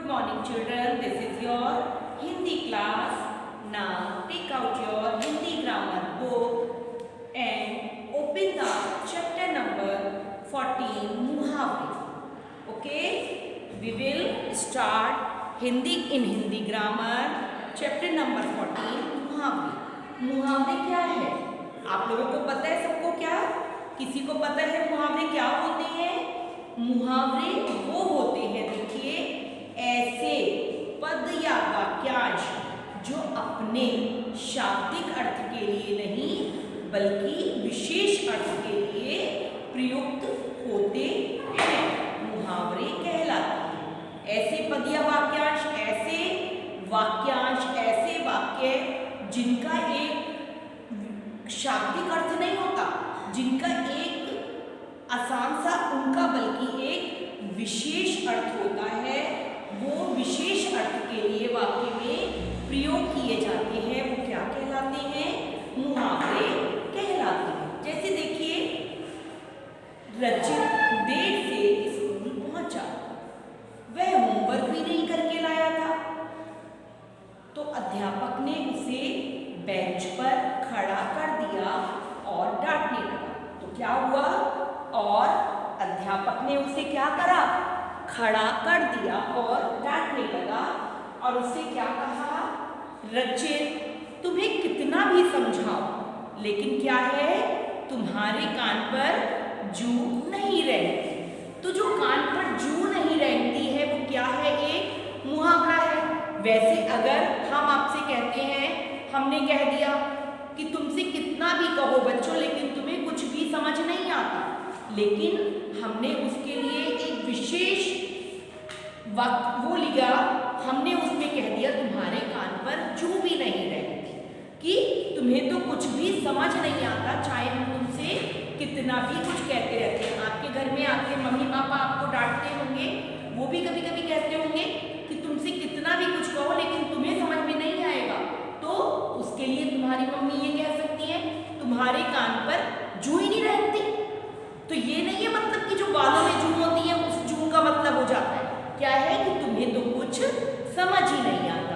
Good morning children, this is your Hindi class. Now take out your Hindi grammar book and open the chapter number 14 मुहावरे. Okay, we will start Hindi grammar chapter number 14 मुहावरे. मुहावरे क्या है? आप लोगों को पता है सबको क्या? किसी को पता है मुहावरे क्या होते हैं? मुहावरे वो होते हैं, देखिए, ऐसे पद या वाक्यांश जो अपने शाब्दिक अर्थ के लिए नहीं बल्कि विशेष अर्थ के लिए प्रयुक्त होते हैं, मुहावरे कहलाते हैं. ऐसे पद या वाक्यांश, ऐसे वाक्य जिनका एक शाब्दिक अर्थ नहीं होता, जिनका एक आसान सा उनका बल्कि एक विशेष अर्थ होता है, वो विशेष अर्थ के लिए वाक्य में प्रयोग किए जाते हैं, वो क्या कहलाते हैं? मुहावरे कहलाते हैं. जैसे देखिए, रचित देर से स्कूल पहुंचा, वह होमवर्क भी नहीं करके लाया था, तो अध्यापक ने उसे बेंच पर खड़ा कर दिया और डांटने लगा. तो क्या हुआ? और अध्यापक ने उसे क्या करा? खड़ा कर दिया और डांटने लगा और उसे क्या कहा? रचित, तुम्हें कितना भी समझाओ लेकिन क्या है, तुम्हारे कान पर जू नहीं रेंगती. तो जो कान पर जू नहीं रेंगती है वो क्या है? एक मुहावरा है. वैसे अगर हम आपसे कहते हैं, हमने कह दिया कि तुमसे कितना भी कहो बच्चों लेकिन तुम्हें कुछ भी समझ नहीं आता, लेकिन हमने उसके लिए एक विशेष वक्त वो लिया, हमने उसमें कह दिया तुम्हारे कान पर जू भी नहीं रहती, कि तुम्हें तो कुछ भी समझ नहीं आता, चाहे हम तुमसे कितना भी कुछ कहते रहते हैं. आपके घर में आपके मम्मी पापा आपको डांटते होंगे, वो भी कभी कभी कहते होंगे कि तुमसे कितना भी कुछ कहो लेकिन तुम्हें समझ में नहीं आएगा, तो उसके लिए तुम्हारी मम्मी ये कह सकती है तुम्हारे कान पर जू ही नहीं रहती. तो ये नहीं है मतलब कि जो बालों में जू होती है उस जू का मतलब हो जाता है क्या है कि तुम्हें तो कुछ समझ ही नहीं आता,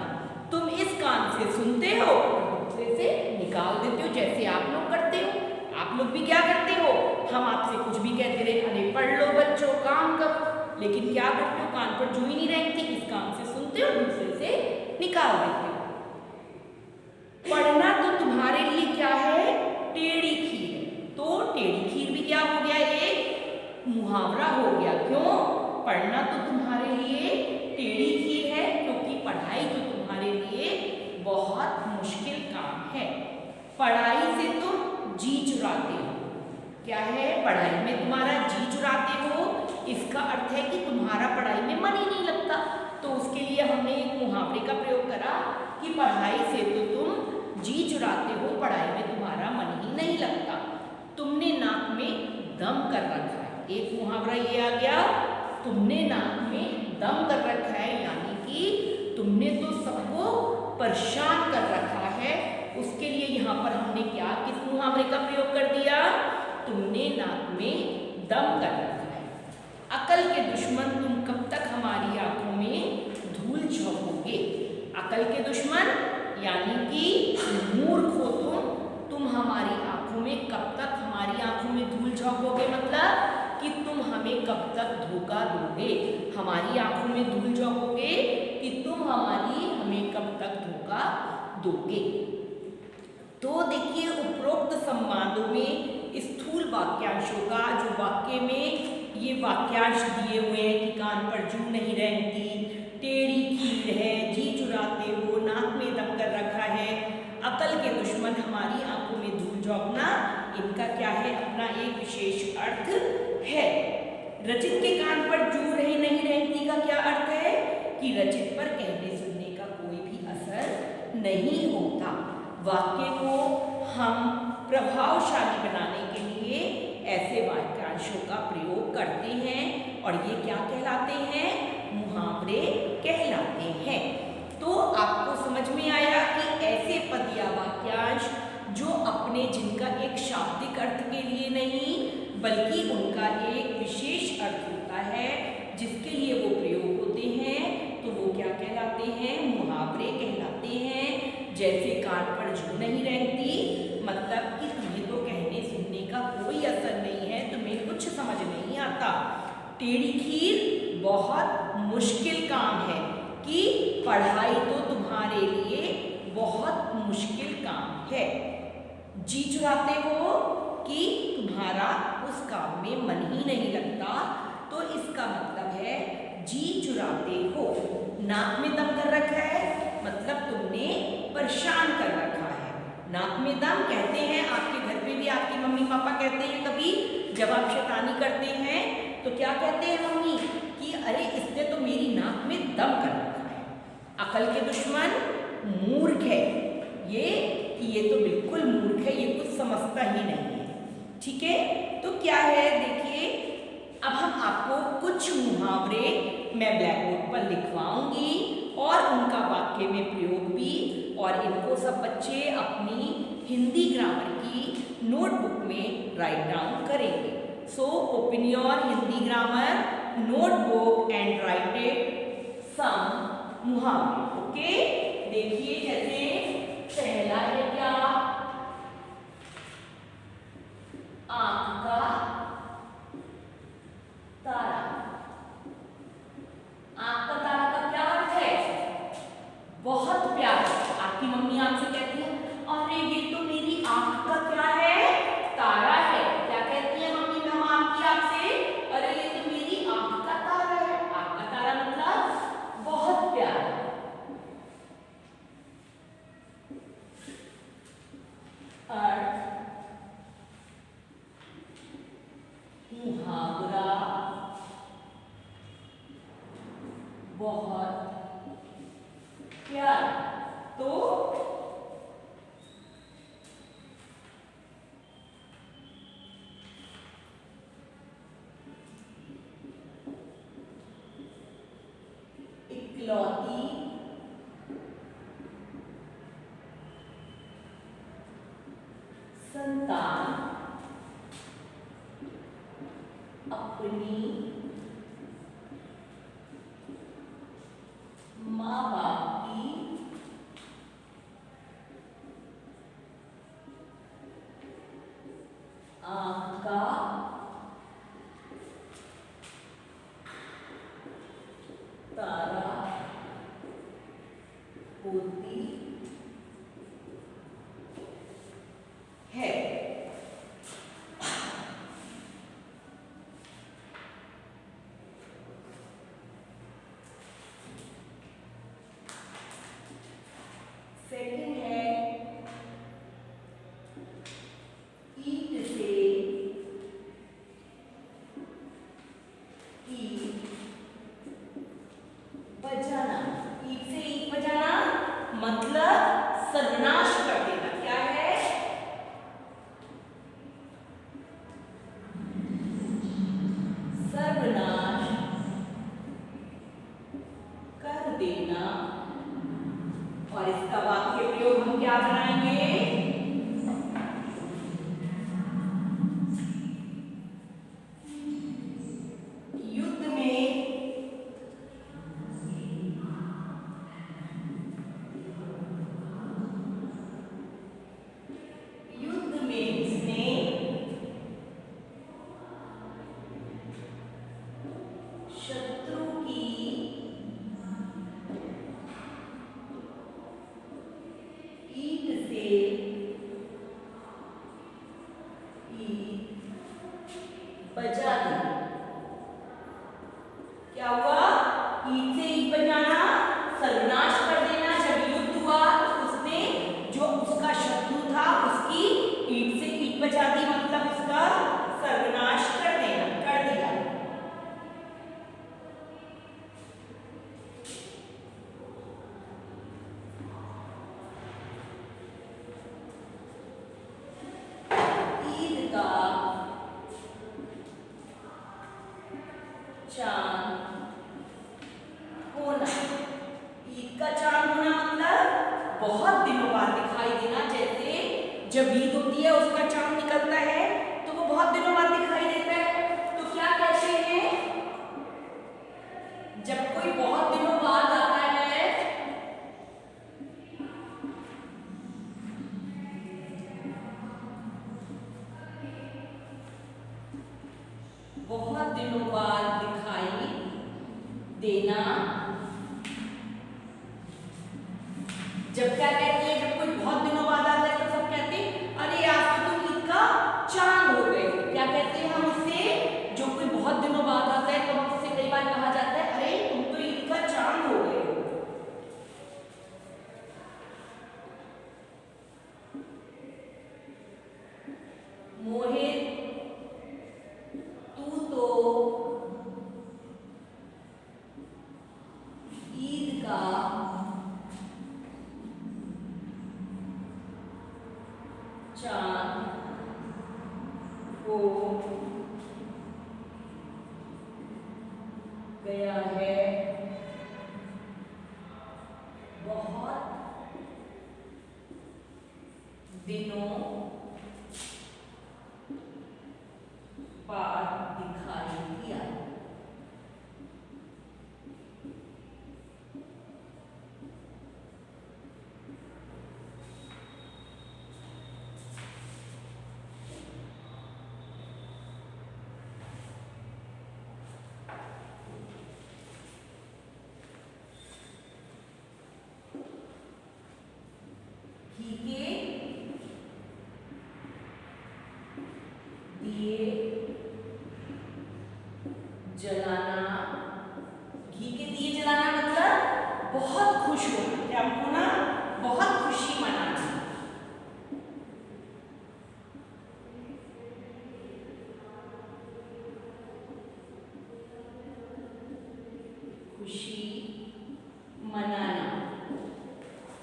तुम इस कान से सुनते हो दूसरे से निकाल देते हो, जैसे आप लोग करते हो. आप लोग भी क्या करते हो? हम आपसे कुछ भी कहते रहे, अरे पढ़ लो बच्चों, काम करो, लेकिन क्या करते हो? कान पर जू ही नहीं रहती, इस कान से सुनते हो दूसरे से निकाल देते हो. पढ़ना तो तुम्हारे लिए क्या है? टेढ़ी खीर. तो टेढ़ी खीर भी क्या हो गया? एक मुहावरा हो गया. क्यों? पढ़ना तो तुम्हारे लिए टेढ़ी खीर है, क्योंकि पढ़ाई तो तुम्हारे लिए बहुत मुश्किल काम है. पढ़ाई से तुम जी चुराते हो. क्या है? पढ़ाई में तुम्हारा जी चुराते हो, इसका अर्थ है कि तुम्हारा पढ़ाई में मन ही नहीं लगता. तो उसके लिए हमने एक मुहावरे का प्रयोग करा कि पढ़ाई से तो तुम जी चुराते हो, पढ़ाई में तुम्हारा मन ही नहीं लगता. तुमने नाक में दम कर रखा है. एक मुहावरा ये आ गया, तुमने नाक में दम कर रखा है, यानी कि तुमने तो सबको परेशान कर रखा है. उसके लिए यहाँ पर हमने क्या, किस मुहावरे का प्रयोग कर दिया? तुमने नाक में दम कर रखा है. अकल के दुश्मन, तुम कब तक हमारी आंखों में धूल झोंकोगे. अकल के दुश्मन यानी कि मूर्ख हो तुम हमारी आंखों में कब तक, हमारी आंखों में धूल झोंकोगे मतलब कि तुम हमें कब तक धोखा दोगे. हमारी आंखों में धूल झोंकोगे कि तुम हमें कब तक धोखा दोगे. तो देखिए, उपरोक्त संवादों में स्थूल वाक्यांशों का, जो वाक्य में ये वाक्यांश दिए हुए हैं कि कान पर जू नहीं रेंगती, टेढ़ी खीर है, जी चुराते हो, नाक में दम कर रखा है, अकल के दुश्मन, हमारी आंखों में धूल झोंकना, इनका क्या है? अपना एक विशेष अर्थ है. रचित के कान पर जू नहीं रेंगती का क्या अर्थ है? कि रचित पर कहने सुनने का कोई भी असर नहीं होता. वाक्य को हम प्रभावशाली बनाने के लिए ऐसे वाक्यांशों का प्रयोग करते हैं और ये क्या कहलाते हैं? मुहावरे कहलाते हैं. तो आपको समझ में आया कि ऐसे पद या वाक्यांश जो अपने, जिनका एक शाब्दिक अर्थ के लिए नहीं बल्कि उनका एक विशेष अर्थ होता है, जिसके लिए वो प्रयोग होते हैं, तो वो जैसे कान पर जू नहीं रेंगती, मतलब कि तुम्हें तो कहने सुनने का कोई असर नहीं है, तुम्हें कुछ समझ नहीं आता। टेढ़ी खीर बहुत मुश्किल काम है कि पढ़ाई तो तुम्हारे लिए बहुत मुश्किल काम है। जी चुराते हो कि तुम्हारा उस काम में मन ही नहीं लगता, तो इसका मतलब है जी चुराते हो। नाक में दम कर रखा है, मतलब तुमने परेशान कर रखा है। नाक में दम कहते हैं, आपके घर पे भी आपकी मम्मी पापा कहते हैं कभी जब आप शैतानी करते हैं तो क्या कहते हैं मम्मी कि अरे इसने तो मेरी नाक में दम कर रखा है। अकल के दुश्मन मूर्ख है ये तो बिल्कुल मूर्ख है, ये कुछ समझता ही नहीं है। ठीक है, तो क्या है देखिए, अब हम आपको कुछ मुहावरे मैं ब्लैक बोर्ड पर लिखवाऊंगी और उनका वाक्य में प्रयोग भी, और इनको सब बच्चे अपनी हिंदी ग्रामर की नोटबुक में राइट डाउन करेंगे। So open your Hindi grammar notebook and write it some मुहावरे। ओके, देखिए जैसे पहला है क्या, आंख का तारा। आंख का तारा का क्या अर्थ है? बहुत प्यारा। आपकी मम्मी आपसे कहती है अरे ये तो मेरी आंख का क्या है, तारा है। क्या कहती है मम्मी आपसे? अरे ये तो मेरी आंख का तारा है। आंख का तारा मतलब बहुत प्यारा। मुहावरा बहुत प्यारा। तो इकलौती संतान अपनी माँ बाप की आंख का तारा होती है। सेकंड है ईंट से ईंट बजाना। ईंट से ईंट बजाना मतलब सर्वनाश कर देना। क्या है? सर्वनाश कर देना। और इसका वाक्य प्रयोग हम क्या बनाएंगे? युद्ध में इसने शत्रु की ईंट से ईंट बजा दी। क्या हुआ? ईंट से ईंट बजाना, सर्वनाश कर देना। जब युद्ध हुआ तो उसने जो उसका शत्रु था उसकी ईंट से ईंट बजा दी, मतलब उसका सर्वनाश कर देना, कर दिया। ईद का चांद होना। ईद का चांद होना मतलब बहुत दिनों बाद दिखाई देना। जैसे जब ईद होती है उसका चांद निकलता है तो वो बहुत दिनों बाद दिखाई देता है। तो क्या कहते हैं? जब कोई बहुत दिनों बाद आता है देना। जब क्या कहते हैं, जब कोई बहुत दिनों बाद आता है तो सब कहते हैं अरे आज तो तुम ईद का चांद हो गए। क्या कहते हैं हम उससे, जो कोई बहुत दिनों बाद आता है तो हम उससे कई बार कहा जाता है अरे तुम तो ईद का चांद हो गए हो। मोहित तू तो ईद का चांद हो गया है। बहुत दिनों बाद दिखाई दिया। घी के दिए जलाना। घी के दिए जलाना मतलब बहुत खुश होना, हमको ना बहुत खुशी मनाना। खुशी मनाना,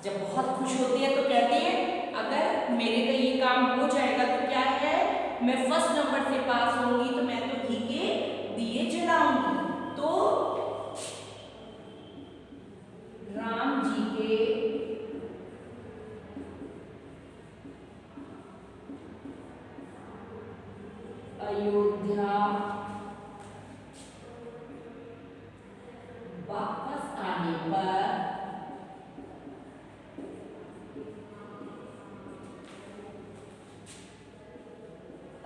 जब बहुत खुश होती है तो कहते हैं अगर मेरे का ये काम हो जाएगा तो क्या है, मैं फर्स्ट नंबर से पास होंगी तो मैं तो घी के दिए जलाऊंगी। तो राम जी के अयोध्या वापस आने पर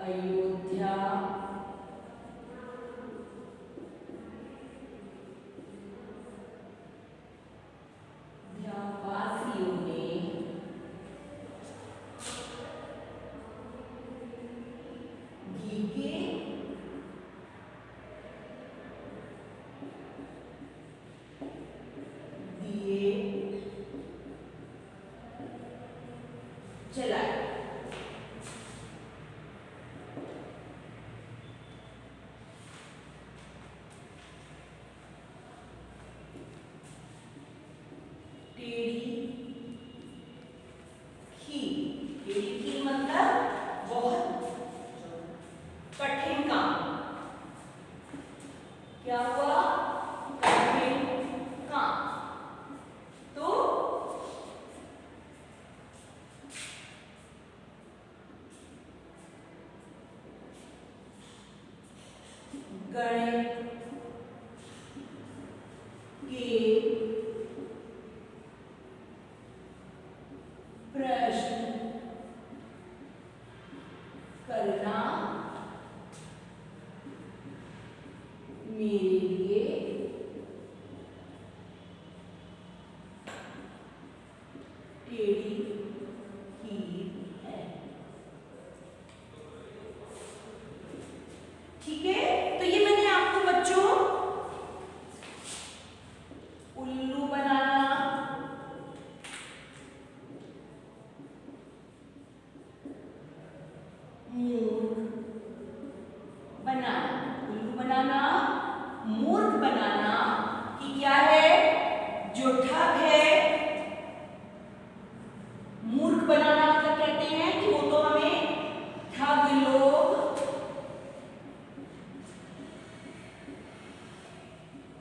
अयोध्या वासियों ने घी के दिए जलाए। टेढ़ी खीर मतलब बहुत कठिन काम। क्या हुआ, कठिन काम। तो गणित के प्रश्न करना मेरे लिए टेढ़ी खीर है। ठीक है, तो ये मैंने आपको बच्चों उल्लू बनाना, मूर्ख बनाना, उल्लू बनाना, मूर्ख बनाना कि क्या है, जो ठग है। मूर्ख बनाना मतलब कहते हैं कि वो तो हमें ठग लोग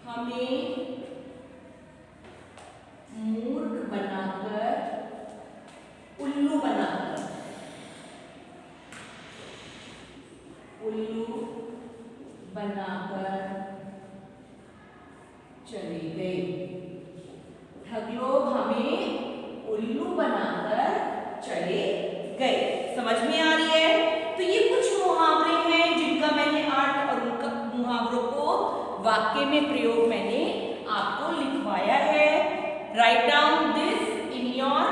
हमें मूर्ख बनाकर, उल्लू बनाकर, उल्लू बनाकर चले गए। ठग लोग हमें उल्लू बनाकर चले गए। समझ में आ रही है? तो ये कुछ मुहावरे हैं जिनका मैंने अर्थ और उनका मुहावरों को वाक्य में प्रयोग मैंने आपको लिखवाया है। Write down this in your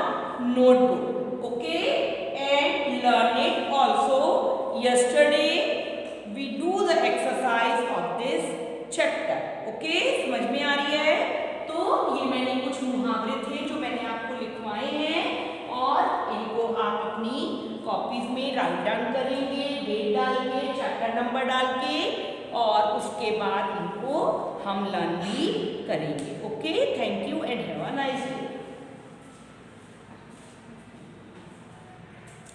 notebook, okay, and learn it also. Yesterday we do the exercise of this chapter, okay. समझ में आ रही है? तो ये मैंने कुछ मुहावरे थे जो मैंने आपको लिखवाए हैं और इनको आप अपनी कॉपीज में राइट डाउन करेंगे, डेट डाल के, चैप्टर नंबर डाल के, और उसके बाद इनको हम लर्न भी करेंगे, okay. Thank you and have a nice day.